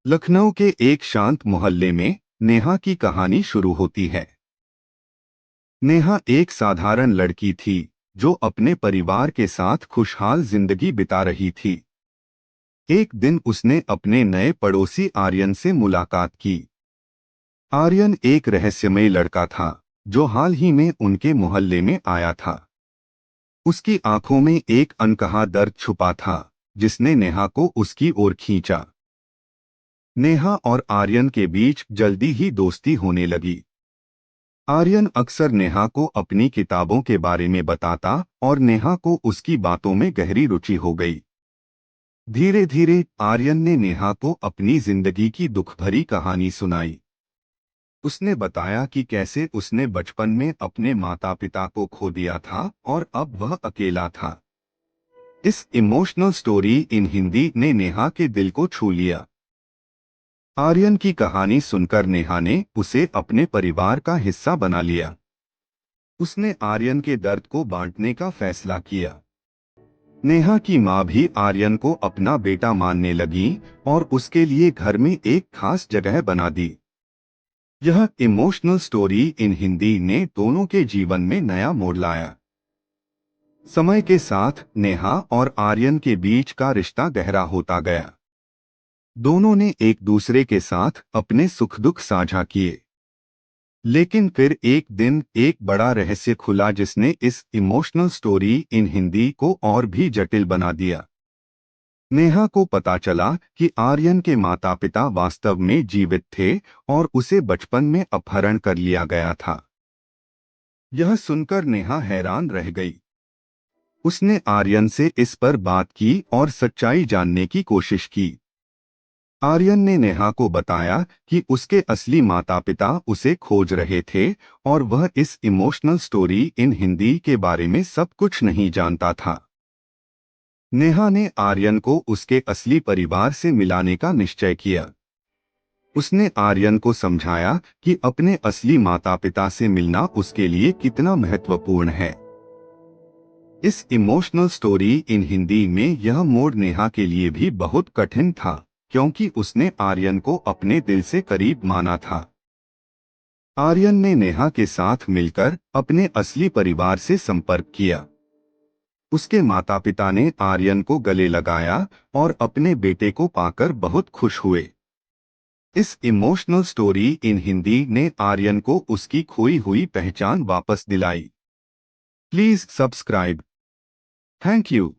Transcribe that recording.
लखनऊ के एक शांत मोहल्ले में नेहा की कहानी शुरू होती है। नेहा एक साधारण लड़की थी जो अपने परिवार के साथ खुशहाल जिंदगी बिता रही थी। एक दिन उसने अपने नए पड़ोसी आर्यन से मुलाकात की। आर्यन एक रहस्यमय लड़का था जो हाल ही में उनके मोहल्ले में आया था। उसकी आंखों में एक अनकहा दर्द छुपा था जिसने नेहा को उसकी ओर खींचा। नेहा और आर्यन के बीच जल्दी ही दोस्ती होने लगी। आर्यन अक्सर नेहा को अपनी किताबों के बारे में बताता और नेहा को उसकी बातों में गहरी रुचि हो गई। धीरे धीरे आर्यन ने नेहा को अपनी जिंदगी की दुखभरी कहानी सुनाई। उसने बताया कि कैसे उसने बचपन में अपने माता पिता को खो दिया था और अब वह अकेला था। इस इमोशनल स्टोरी इन हिंदी ने नेहा के दिल को छू लिया। आर्यन की कहानी सुनकर नेहा ने उसे अपने परिवार का हिस्सा बना लिया। उसने आर्यन के दर्द को बांटने का फैसला किया। नेहा की माँ भी आर्यन को अपना बेटा मानने लगी और उसके लिए घर में एक खास जगह बना दी। यह इमोशनल स्टोरी इन हिंदी ने दोनों के जीवन में नया मोड़ लाया। समय के साथ नेहा और आर्यन के बीच का रिश्ता गहरा होता गया। दोनों ने एक दूसरे के साथ अपने सुख दुख साझा किए। लेकिन फिर एक दिन एक बड़ा रहस्य खुला जिसने इस इमोशनल स्टोरी इन हिंदी को और भी जटिल बना दिया। नेहा को पता चला कि आर्यन के माता पिता वास्तव में जीवित थे और उसे बचपन में अपहरण कर लिया गया था। यह सुनकर नेहा हैरान रह गई। उसने आर्यन से इस पर बात की और सच्चाई जानने की कोशिश की। आर्यन ने नेहा को बताया कि उसके असली माता पिता उसे खोज रहे थे और वह इस इमोशनल स्टोरी इन हिंदी के बारे में सब कुछ नहीं जानता था। नेहा ने आर्यन को उसके असली परिवार से मिलाने का निश्चय किया। उसने आर्यन को समझाया कि अपने असली माता पिता से मिलना उसके लिए कितना महत्वपूर्ण है। इस इमोशनल स्टोरी इन हिंदी में यह मोड़ नेहा के लिए भी बहुत कठिन था क्योंकि उसने आर्यन को अपने दिल से करीब माना था। आर्यन ने नेहा के साथ मिलकर अपने असली परिवार से संपर्क किया। उसके माता पिता ने आर्यन को गले लगाया और अपने बेटे को पाकर बहुत खुश हुए। इस इमोशनल स्टोरी इन हिंदी ने आर्यन को उसकी खोई हुई पहचान वापस दिलाई। Please subscribe. Thank you.